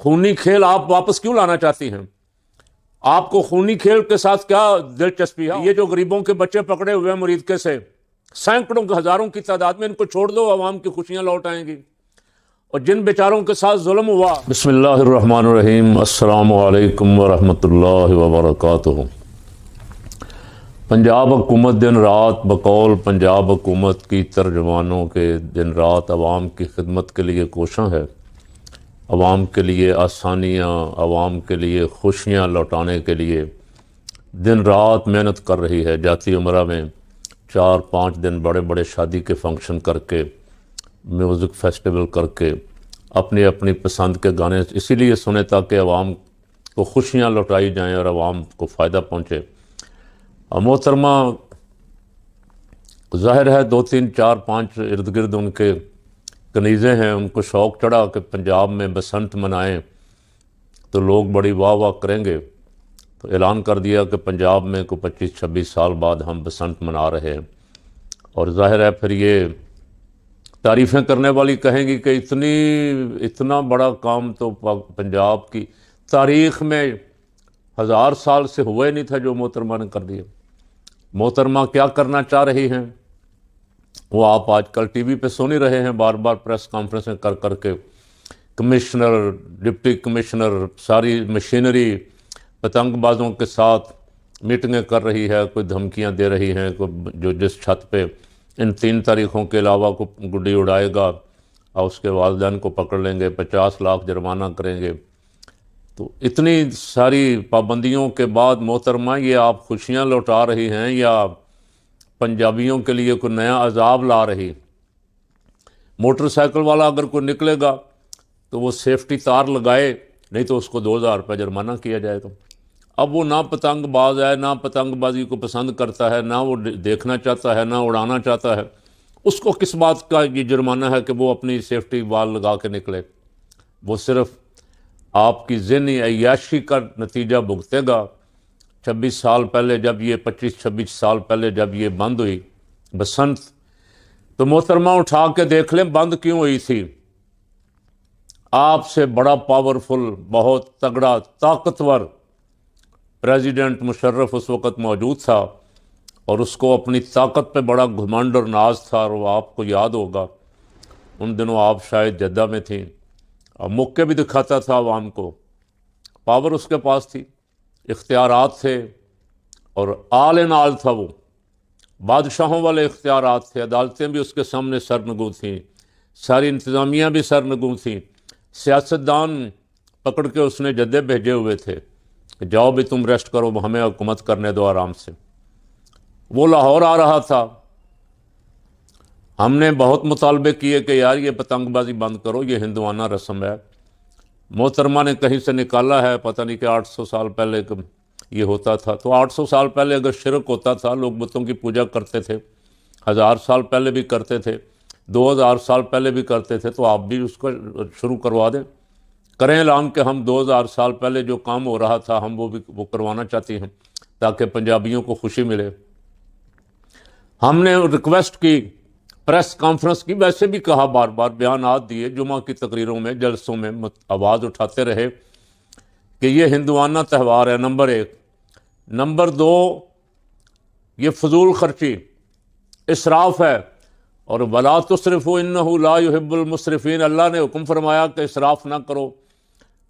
خونی کھیل آپ واپس کیوں لانا چاہتی ہیں؟ آپ کو خونی کھیل کے ساتھ کیا دلچسپی ہے؟ یہ جو غریبوں کے بچے پکڑے ہوئے ہیں مریدکے سے، سینکڑوں ہزاروں کی تعداد میں، ان کو چھوڑ دو، عوام کی خوشیاں لوٹ آئیں گی۔ اور جن بیچاروں کے ساتھ ظلم ہوا، بسم اللہ الرحمن الرحیم، السلام علیکم ورحمۃ اللہ وبرکاتہ۔ پنجاب حکومت دن رات بقول پنجاب حکومت کی ترجمانوں کے دن رات عوام کی خدمت کے لیے کوشاں ہے، عوام کے لیے آسانیاں، عوام کے لیے خوشیاں لوٹانے کے لیے دن رات محنت کر رہی ہے۔ جاتی عمرہ میں 4-5 دن بڑے بڑے شادی کے فنکشن کر کے، میوزک فیسٹیول کر کے، اپنی اپنی پسند کے گانے اسی لیے سنے تاکہ عوام کو خوشیاں لوٹائی جائیں اور عوام کو فائدہ پہنچے۔ اور محترمہ ظاہر ہے 2-3-4-5 ارد گرد ان کے کنیزیں ہیں، ان کو شوق چڑھا کہ پنجاب میں بسنت منائیں تو لوگ بڑی واہ واہ کریں گے، تو اعلان کر دیا کہ پنجاب میں کو 25-26 سال بعد ہم بسنت منا رہے ہیں۔ اور ظاہر ہے پھر یہ تعریفیں کرنے والی کہیں گی کہ اتنا بڑا کام تو پنجاب کی تاریخ میں 1000 سال سے ہوا ہی نہیں تھا جو محترمہ نے کر دیا۔ محترمہ کیا کرنا چاہ رہی ہیں وہ آپ آج کل ٹی وی پہ سن ہی رہے ہیں، بار بار پریس کانفرنسیں کر کر کے کمشنر، ڈپٹی کمشنر، ساری مشینری پتنگ بازوں کے ساتھ میٹنگیں کر رہی ہے، کوئی دھمکیاں دے رہی ہیں، کوئی جو جس چھت پہ ان 3 تاریخوں کے علاوہ کو گڈی اڑائے گا اور اس کے والدین کو پکڑ لیں گے، 50 لاکھ جرمانہ کریں گے۔ تو اتنی ساری پابندیوں کے بعد محترمہ یہ آپ خوشیاں لوٹا رہی ہیں یا پنجابیوں کے لیے کوئی نیا عذاب لا رہی؟ موٹر سائیکل والا اگر کوئی نکلے گا تو وہ سیفٹی تار لگائے، نہیں تو اس کو 2000 روپے جرمانہ کیا جائے گا۔ اب وہ نہ پتنگ باز ہے، نہ پتنگ بازی کو پسند کرتا ہے، نہ وہ دیکھنا چاہتا ہے، نہ اڑانا چاہتا ہے، اس کو کس بات کا یہ جرمانہ ہے کہ وہ اپنی سیفٹی وال لگا کے نکلے؟ وہ صرف آپ کی ذہنی عیاشی کا نتیجہ بھگتے گا۔ 26 سال پہلے جب یہ 25-26 سال پہلے جب یہ بند ہوئی بسنت، تو محترمہ اٹھا کے دیکھ لیں بند کیوں ہوئی تھی۔ آپ سے بڑا پاورفل، بہت تگڑا، طاقتور پریزیڈنٹ مشرف اس وقت موجود تھا، اور اس کو اپنی طاقت پہ بڑا گھمنڈ اور ناز تھا، اور وہ آپ کو یاد ہوگا ان دنوں آپ شاید جدہ میں تھیں، اور موقع بھی دکھاتا تھا عوام کو، پاور اس کے پاس تھی، اختیارات تھے، اور آل ان آل تھا، وہ بادشاہوں والے اختیارات تھے، عدالتیں بھی اس کے سامنے سرنگوں تھیں، ساری انتظامیہ بھی سرنگوں تھیں، سیاستدان پکڑ کے اس نے جدے بھیجے ہوئے تھے کہ جاؤ بھی تم ریسٹ کرو، ہمیں حکومت کرنے دو آرام سے۔ وہ لاہور آ رہا تھا، ہم نے بہت مطالبے کیے کہ یار یہ پتنگ بازی بند کرو، یہ ہندوانہ رسم ہے۔ محترمہ نے کہیں سے نکالا ہے، پتہ نہیں کہ 800 سال پہلے یہ ہوتا تھا، تو 800 سال پہلے اگر شرک ہوتا تھا، لوگ بتوں کی پوجا کرتے تھے، 1000 سال پہلے بھی کرتے تھے، 2000 سال پہلے بھی کرتے تھے، تو آپ بھی اس کو شروع کروا دیں، کریں اعلان کہ ہم 2000 سال پہلے جو کام ہو رہا تھا ہم وہ کروانا چاہتی ہیں تاکہ پنجابیوں کو خوشی ملے۔ ہم نے ریکویسٹ کی، پریس کانفرنس کی، ویسے بھی کہا، بار بار بیانات دیے، جمعہ کی تقریروں میں، جلسوں میں آواز اٹھاتے رہے کہ یہ ہندوانہ تہوار ہے، نمبر 1۔ نمبر 2، یہ فضول خرچی، اسراف ہے، اور وَلَا تُسْرِفُوا إِنَّهُ لَا يُحِبُّ الْمُسْرِفِينَ، اللہ نے حکم فرمایا کہ اسراف نہ کرو،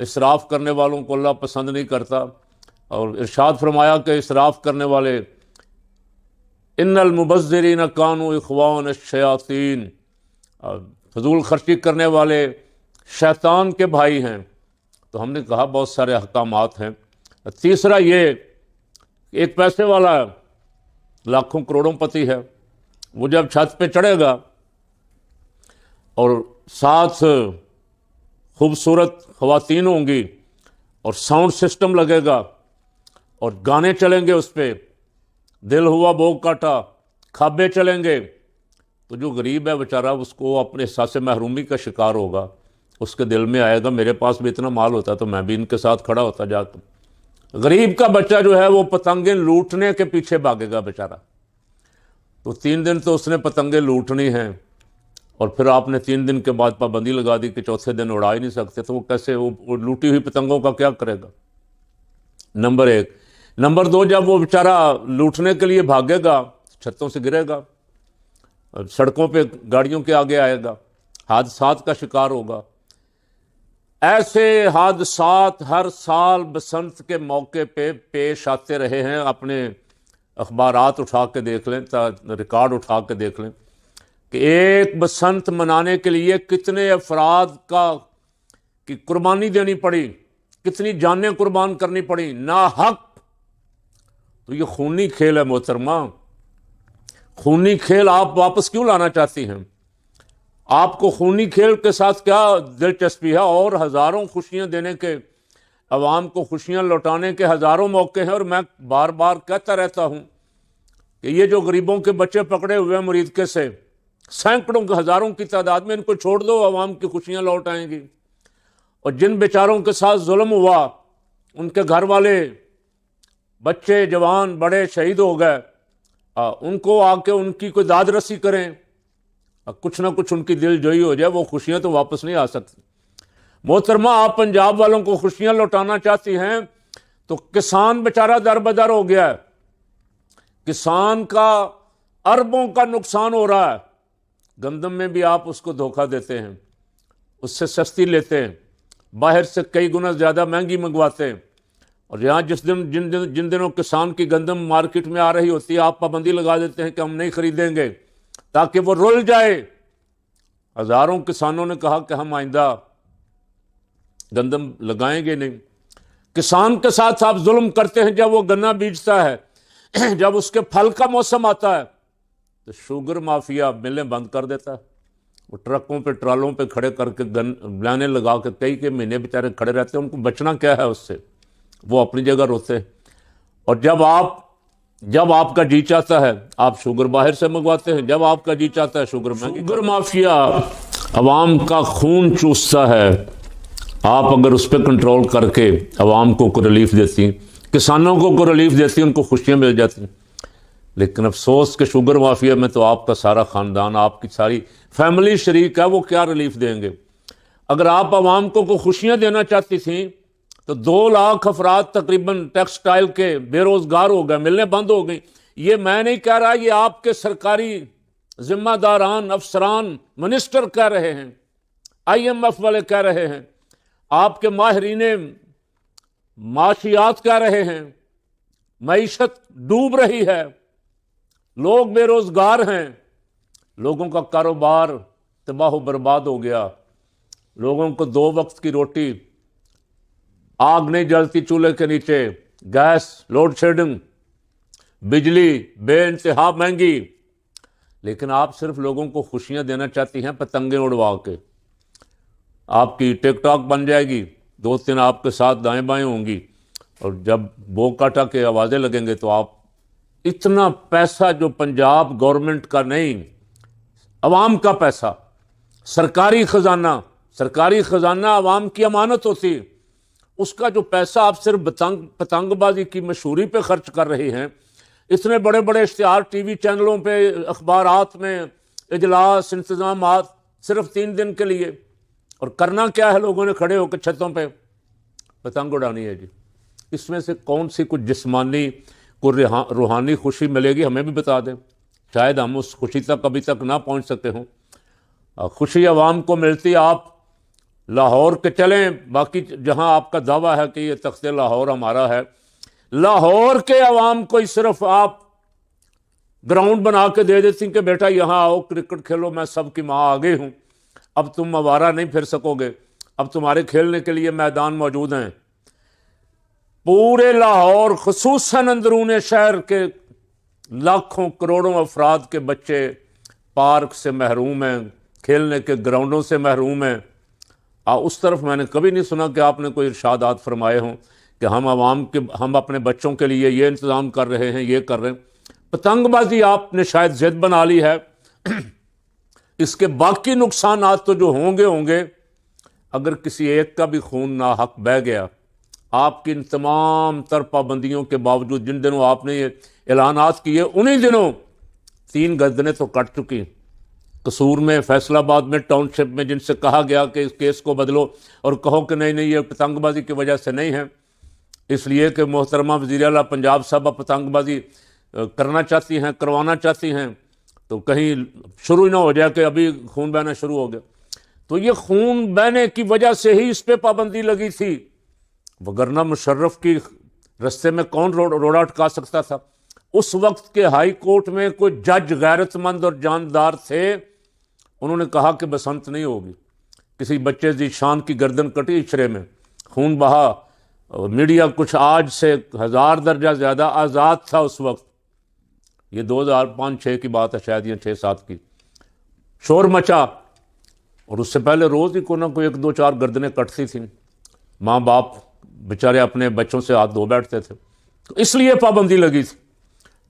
اسراف کرنے والوں کو اللہ پسند نہیں کرتا، اور ارشاد فرمایا کہ اسراف کرنے والے ان المبذرین کانوا اخوان الشیاطین، فضول خرچی کرنے والے شیطان کے بھائی ہیں۔ تو ہم نے کہا بہت سارے احکامات ہیں۔ تیسرا یہ، ایک پیسے والا ہے، لاکھوں کروڑوں پتی ہے، وہ جب چھت پہ چڑھے گا اور ساتھ خوبصورت خواتین ہوں گی اور ساؤنڈ سسٹم لگے گا اور گانے چلیں گے اس پہ، دل ہوا بو کاٹا، کھابے چلیں گے، تو جو غریب ہے بیچارہ اس کو اپنے احساس محرومی کا شکار ہوگا، اس کے دل میں آئے گا میرے پاس بھی اتنا مال ہوتا تو میں بھی ان کے ساتھ کھڑا ہوتا جا کے۔ غریب کا بچہ جو ہے وہ پتنگیں لوٹنے کے پیچھے بھاگے گا بیچارہ۔ تو 3 دن تو اس نے پتنگیں لوٹنی ہیں، اور پھر آپ نے 3 دن کے بعد پابندی لگا دی کہ چوتھے دن اڑا ہی نہیں سکتے، تو وہ کیسے، وہ لوٹی ہوئی پتنگوں کا کیا کرے گا؟ نمبر 1۔ نمبر 2، جب وہ بیچارہ لوٹنے کے لیے بھاگے گا چھتوں سے گرے گا، سڑکوں پہ گاڑیوں کے آگے آئے گا، حادثات کا شکار ہوگا۔ ایسے حادثات ہر سال بسنت کے موقع پہ پیش آتے رہے ہیں۔ اپنے اخبارات اٹھا کے دیکھ لیں، ریکارڈ اٹھا کے دیکھ لیں کہ ایک بسنت منانے کے لیے کتنے افراد کی قربانی دینی پڑی، کتنی جانیں قربان کرنی پڑی ناحق۔ تو یہ خونی کھیل ہے محترمہ، خونی کھیل آپ واپس کیوں لانا چاہتی ہیں؟ آپ کو خونی کھیل کے ساتھ کیا دلچسپی ہے؟ اور ہزاروں خوشیاں دینے کے، عوام کو خوشیاں لوٹانے کے ہزاروں موقع ہیں، اور میں بار بار کہتا رہتا ہوں کہ یہ جو غریبوں کے بچے پکڑے ہوئے ہیں مریدکے سے، سینکڑوں کے، ہزاروں کی تعداد میں، ان کو چھوڑ دو، عوام کی خوشیاں لوٹ آئیں گی۔ اور جن بیچاروں کے ساتھ ظلم ہوا، ان کے گھر والے، بچے، جوان، بڑے شہید ہو گئے، ان کو آ کے ان کی کوئی داد رسی کریں، کچھ نہ کچھ ان کی دل جوئی ہو جائے، وہ خوشیاں تو واپس نہیں آ سکتی۔ محترمہ، آپ پنجاب والوں کو خوشیاں لوٹانا چاہتی ہیں تو کسان بیچارہ در بدر ہو گیا ہے، کسان کا اربوں کا نقصان ہو رہا ہے۔ گندم میں بھی آپ اس کو دھوکہ دیتے ہیں، اس سے سستی لیتے ہیں، باہر سے کئی گنا زیادہ مہنگی منگواتے ہیں، اور یہاں جن دنوں کسان کی گندم مارکیٹ میں آ رہی ہوتی ہے، آپ پابندی لگا دیتے ہیں کہ ہم نہیں خریدیں گے تاکہ وہ رول جائے۔ ہزاروں کسانوں نے کہا کہ ہم آئندہ گندم لگائیں گے نہیں۔ کسان کے ساتھ آپ ظلم کرتے ہیں جب وہ گنا بیچتا ہے، جب اس کے پھل کا موسم آتا ہے تو شوگر مافیا ملیں بند کر دیتا ہے، وہ ٹرکوں پہ، ٹرالوں پہ کھڑے کر کے لانے لگا کے کئی مہینے بیچارے کھڑے رہتے ہیں، ان کو بچنا کیا ہے اس سے، وہ اپنی جگہ روتے ہیں۔ اور جب آپ کا جی چاہتا ہے آپ شوگر باہر سے منگواتے ہیں، جب آپ کا جی چاہتا ہے شوگر مافیا عوام کا خون چوستا ہے۔ آپ اگر اس پہ کنٹرول کر کے عوام کو ریلیف دیتی، کسانوں کو ریلیف دیتی، ان کو خوشیاں مل جاتی، لیکن افسوس کہ شوگر مافیا میں تو آپ کا سارا خاندان، آپ کی ساری فیملی شریک ہے، وہ کیا ریلیف دیں گے؟ اگر آپ عوام کو خوشیاں دینا چاہتی تھیں تو 2 لاکھ افراد تقریباً ٹیکسٹائل کے بے روزگار ہو گئے، ملنے بند ہو گئی۔ یہ میں نہیں کہہ رہا، یہ آپ کے سرکاری ذمہ داران، افسران، منسٹر کہہ رہے ہیں، IMF والے کہہ رہے ہیں، آپ کے ماہرین معاشیات کہہ رہے ہیں۔ معیشت ڈوب رہی ہے، لوگ بے روزگار ہیں، لوگوں کا کاروبار تباہ و برباد ہو گیا، لوگوں کو 2 وقت کی روٹی، آگ نہیں جلتی چولہے کے نیچے، گیس لوڈ شیڈنگ، بجلی بے انتہا مہنگی، لیکن آپ صرف لوگوں کو خوشیاں دینا چاہتی ہیں پتنگیں اڑوا کے۔ آپ کی ٹک ٹاک بن جائے گی، 2-3 آپ کے ساتھ دائیں بائیں ہوں گی، اور جب بو کاٹا کے آوازیں لگیں گے تو آپ، اتنا پیسہ جو پنجاب گورنمنٹ کا نہیں، عوام کا پیسہ، سرکاری خزانہ عوام کی امانت ہوتی، اس کا جو پیسہ آپ صرف پتنگ بازی کی مشہوری پہ خرچ کر رہی ہیں۔ اتنے بڑے بڑے اشتہار ٹی وی چینلوں پہ، اخبارات میں، اجلاس، انتظامات، صرف 3 دن کے لیے، اور کرنا کیا ہے؟ لوگوں نے کھڑے ہو کے چھتوں پہ پتنگ اڑانی ہے جی۔ اس میں سے کون سی کچھ جسمانی، کوئی روحانی خوشی ملے گی؟ ہمیں بھی بتا دیں، شاید ہم اس خوشی تک ابھی تک نہ پہنچ سکے ہوں۔ خوشی عوام کو ملتی، آپ لاہور کے چلیں، باقی جہاں آپ کا دعویٰ ہے کہ یہ تخت لاہور ہمارا ہے، لاہور کے عوام کو ہی صرف آپ گراؤنڈ بنا کے دے دیتی کہ بیٹا یہاں آؤ، کرکٹ کھیلو، میں سب کی ماں آ گئی ہوں، اب تم آوارہ نہیں پھر سکو گے، اب تمہارے کھیلنے کے لیے میدان موجود ہیں۔ پورے لاہور، خصوصاً اندرون شہر کے لاکھوں کروڑوں افراد کے بچے پارک سے محروم ہیں، کھیلنے کے گراؤنڈوں سے محروم ہیں۔ اس طرف میں نے کبھی نہیں سنا کہ آپ نے کوئی ارشادات فرمائے ہوں کہ ہم اپنے بچوں کے لیے یہ انتظام کر رہے ہیں، یہ کر رہے ہیں۔ پتنگ بازی آپ نے شاید ضد بنا لی ہے، اس کے باقی نقصانات تو جو ہوں گے، اگر کسی ایک کا بھی خون ناحق بہہ گیا، آپ کی ان تمام تر پابندیوں کے باوجود، جن دنوں آپ نے یہ اعلانات کیے، انہی دنوں 3 گردنیں تو کٹ چکی، قصور میں، فیصل آباد میں، ٹاؤن شپ میں، جن سے کہا گیا کہ اس کیس کو بدلو اور کہو کہ نہیں نہیں یہ پتنگ بازی کی وجہ سے نہیں ہے، اس لیے کہ محترمہ وزیر اعلیٰ پنجاب صاحبہ پتنگ بازی کرنا چاہتی ہیں، کروانا چاہتی ہیں، تو کہیں شروع ہی نہ ہو جائے کہ ابھی خون بہنا شروع ہو گیا۔ تو یہ خون بہنے کی وجہ سے ہی اس پہ پابندی لگی تھی، وگرنہ مشرف کی رستے میں کون روڑا اٹکا سکتا تھا؟ اس وقت کے ہائی کورٹ میں کوئی جج غیرت مند اور جاندار تھے، انہوں نے کہا کہ بسنت نہیں ہوگی، کسی بچے ذیشان کی گردن کٹی اچھرے میں، خون بہا، میڈیا کچھ آج سے 1000 درجہ زیادہ آزاد تھا اس وقت، یہ 2005-6 کی بات ہے شاید، یا 6-7 کی، شور مچا، اور اس سے پہلے روز ہی کوئی نہ کوئی 1-2-4 گردنیں کٹتی تھیں، ماں باپ بیچارے اپنے بچوں سے ہاتھ دھو بیٹھتے تھے، تو اس لیے پابندی لگی تھی۔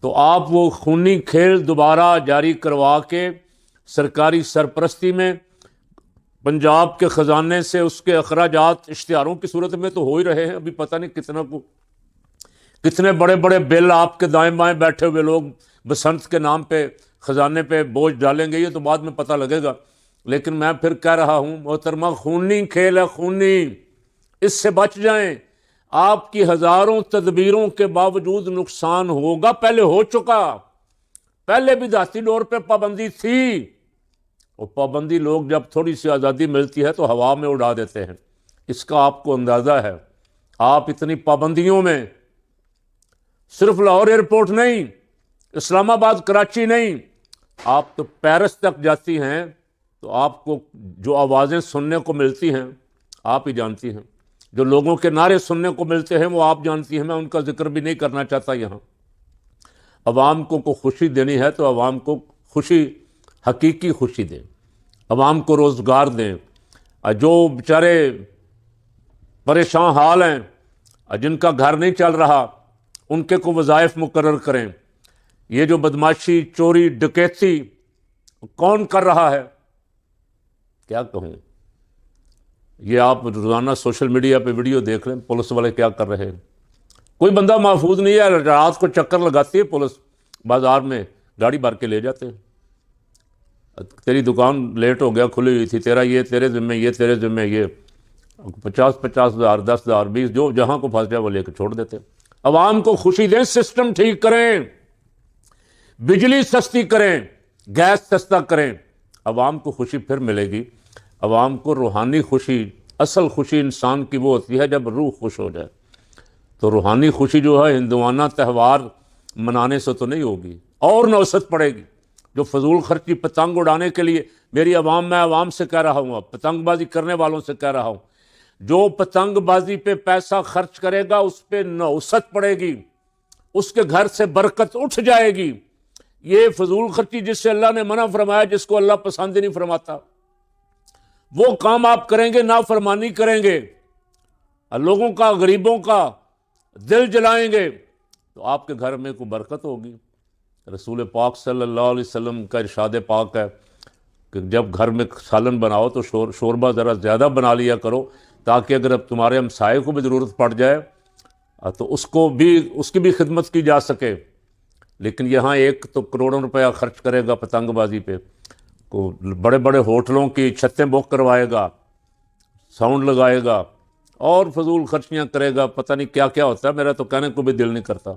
تو آپ وہ خونی کھیل دوبارہ جاری کروا کے سرکاری سرپرستی میں پنجاب کے خزانے سے اس کے اخراجات اشتہاروں کی صورت میں تو ہو ہی رہے ہیں، ابھی پتہ نہیں کتنے بڑے بڑے بل آپ کے دائیں بائیں بیٹھے ہوئے لوگ بسنت کے نام پہ خزانے پہ بوجھ ڈالیں گے، یہ تو بعد میں پتہ لگے گا، لیکن میں پھر کہہ رہا ہوں محترمہ، خونی کھیل ہے، خونی، اس سے بچ جائیں۔ آپ کی ہزاروں تدبیروں کے باوجود نقصان ہوگا، پہلے ہو چکا، پہلے بھی دھاتی ڈور پہ پابندی تھی، اور پابندی لوگ جب تھوڑی سی آزادی ملتی ہے تو ہوا میں اڑا دیتے ہیں، اس کا آپ کو اندازہ ہے۔ آپ اتنی پابندیوں میں صرف لاہور ایئرپورٹ نہیں، اسلام آباد، کراچی نہیں، آپ تو پیرس تک جاتی ہیں تو آپ کو جو آوازیں سننے کو ملتی ہیں آپ ہی جانتی ہیں، جو لوگوں کے نعرے سننے کو ملتے ہیں وہ آپ جانتی ہیں، میں ان کا ذکر بھی نہیں کرنا چاہتا یہاں۔ عوام کو خوشی دینی ہے تو عوام کو خوشی، حقیقی خوشی دیں، عوام کو روزگار دیں، جو بیچارے پریشان حال ہیں، جن کا گھر نہیں چل رہا، ان کے کو وظائف مقرر کریں۔ یہ جو بدماشی، چوری، ڈکیتی کون کر رہا ہے، کیا کہوں؟ یہ آپ روزانہ سوشل میڈیا پہ ویڈیو دیکھ لیں، پولیس والے کیا کر رہے ہیں، کوئی بندہ محفوظ نہیں ہے، رات کو چکر لگاتی ہے پولیس، بازار میں گاڑی بھر کے لے جاتے ہیں، تیری دکان لیٹ ہو گیا، کھلی ہوئی تھی، تیرا یہ تیرے ذمہ، یہ تیرے ذمہ، یہ 50,000 10,000 20، جو جہاں کو پھنس جائے وہ لے کے چھوڑ دیتے ہیں۔ عوام کو خوشی دیں، سسٹم ٹھیک کریں، بجلی سستی کریں، گیس سستا کریں، عوام کو خوشی پھر ملے گی۔ عوام کو روحانی خوشی، اصل خوشی انسان کی وہ ہوتی ہے جب روح خوش ہو جائے، تو روحانی خوشی جو ہے ہندوانہ تہوار منانے سے تو نہیں ہوگی، اور نوسط پڑے گی۔ جو فضول خرچی پتنگ اڑانے کے لیے، میری عوام، میں عوام سے کہہ رہا ہوں، اب پتنگ بازی کرنے والوں سے کہہ رہا ہوں، جو پتنگ بازی پہ پیسہ خرچ کرے گا اس پہ نوسط پڑے گی، اس کے گھر سے برکت اٹھ جائے گی۔ یہ فضول خرچی جس سے اللہ نے منع فرمایا، جس کو اللہ پسند نہیں فرماتا، وہ کام آپ کریں گے، نافرمانی کریں گے، لوگوں کا، غریبوں کا دل جلائیں گے، تو آپ کے گھر میں کوئی برکت ہوگی۔ رسول پاک صلی اللہ علیہ وسلم کا ارشاد پاک ہے کہ جب گھر میں سالن بناؤ تو شوربہ ذرا زیادہ بنا لیا کرو، تاکہ اگر اب تمہارے ہمسائے کو بھی ضرورت پڑ جائے تو اس کی بھی خدمت کی جا سکے۔ لیکن یہاں ایک تو کروڑوں روپیہ خرچ کرے گا پتنگ بازی پہ، بڑے بڑے ہوٹلوں کی چھتیں بک کروائے گا، ساؤنڈ لگائے گا، اور فضول خرچیاں کرے گا، پتہ نہیں کیا کیا ہوتا ہے، میرا تو کہنے کو بھی دل نہیں کرتا۔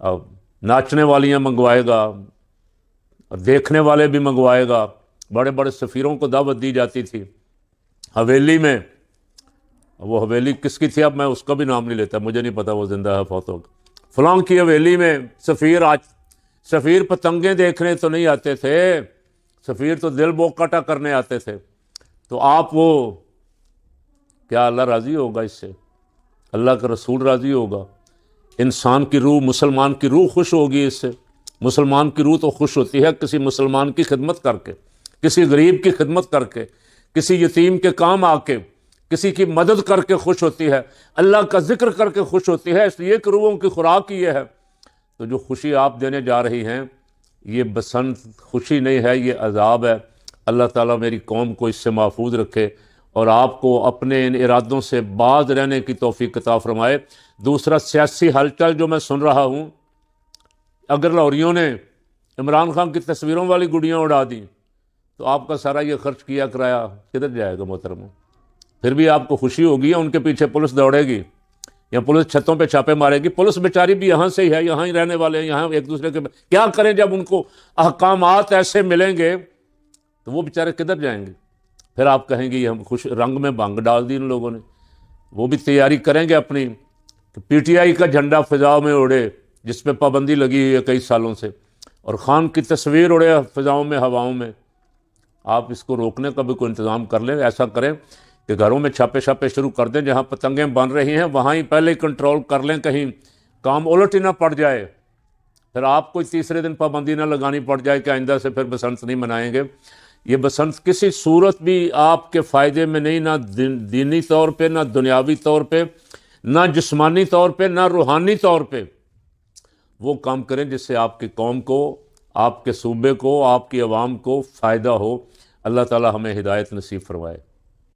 اب ناچنے والیاں منگوائے گا، دیکھنے والے بھی منگوائے گا، بڑے بڑے سفیروں کو دعوت دی جاتی تھی حویلی میں، وہ حویلی کس کی تھی اب میں اس کا بھی نام نہیں لیتا، مجھے نہیں پتا وہ زندہ ہے فوت ہو گیا، فلاں کی حویلی میں سفیر پتنگیں دیکھنے تو نہیں آتے تھے، سفیر تو دل بوکاٹا کرنے آتے تھے۔ تو آپ وہ کیا اللہ راضی ہوگا اس سے؟ اللہ کا رسول راضی ہوگا؟ انسان کی روح، مسلمان کی روح خوش ہوگی اس سے؟ مسلمان کی روح تو خوش ہوتی ہے کسی مسلمان کی خدمت کر کے، کسی غریب کی خدمت کر کے، کسی یتیم کے کام آ کے، کسی کی مدد کر کے خوش ہوتی ہے، اللہ کا ذکر کر کے خوش ہوتی ہے، اس لیے کہ روحوں کی خوراک یہ ہے۔ تو جو خوشی آپ دینے جا رہی ہیں یہ بسنت خوشی نہیں ہے، یہ عذاب ہے۔ اللہ تعالیٰ میری قوم کو اس سے محفوظ رکھے اور آپ کو اپنے ان ارادوں سے باز رہنے کی توفیق عطا فرمائے۔ دوسرا، سیاسی ہلچل جو میں سن رہا ہوں، اگر لاہوریوں نے عمران خان کی تصویروں والی گڈیاں اڑا دیں تو آپ کا سارا یہ خرچ کیا کرایہ کدھر جائے گا محترم؟ پھر بھی آپ کو خوشی ہوگی یا ان کے پیچھے پولیس دوڑے گی یا پولیس چھتوں پہ چھاپے مارے گی؟ پولیس بیچاری بھی یہاں سے ہی ہے، یہاں ہی رہنے والے ہیں، یہاں ایک دوسرے کے کیا کریں جب ان کو احکامات ایسے ملیں گے تو وہ بیچارے کدھر جائیں گے؟ پھر آپ کہیں گے یہ ہم خوش رنگ میں بھنگ ڈال دی ان لوگوں نے۔ وہ بھی تیاری کریں گے اپنی کہ پی ٹی آئی کا جھنڈا فضاؤں میں اڑے جس پہ پابندی لگی ہوئی ہے کئی سالوں سے، اور خان کی تصویر اڑے فضاؤں میں ہواؤں میں۔ آپ اس کو روکنے کا بھی کوئی انتظام کر لیں، ایسا کریں کہ گھروں میں چھاپے چھاپے شروع کر دیں، جہاں پتنگیں بن رہی ہیں وہاں ہی پہلے ہی کنٹرول کر لیں، کہیں کام الٹ ہی نہ پڑ جائے، پھر آپ کو تیسرے دن پابندی نہ لگانی پڑ جائے کہ آئندہ سے پھر بسنت نہیں منائیں گے۔ یہ بسنت کسی صورت بھی آپ کے فائدے میں نہیں، نہ دینی طور پہ، نہ دنیاوی طور پہ، نہ جسمانی طور پہ، نہ روحانی طور پہ۔ وہ کام کریں جس سے آپ کی قوم کو، آپ کے صوبے کو، آپ کی عوام کو فائدہ ہو۔ اللہ تعالی ہمیں ہدایت نصیب فرمائے۔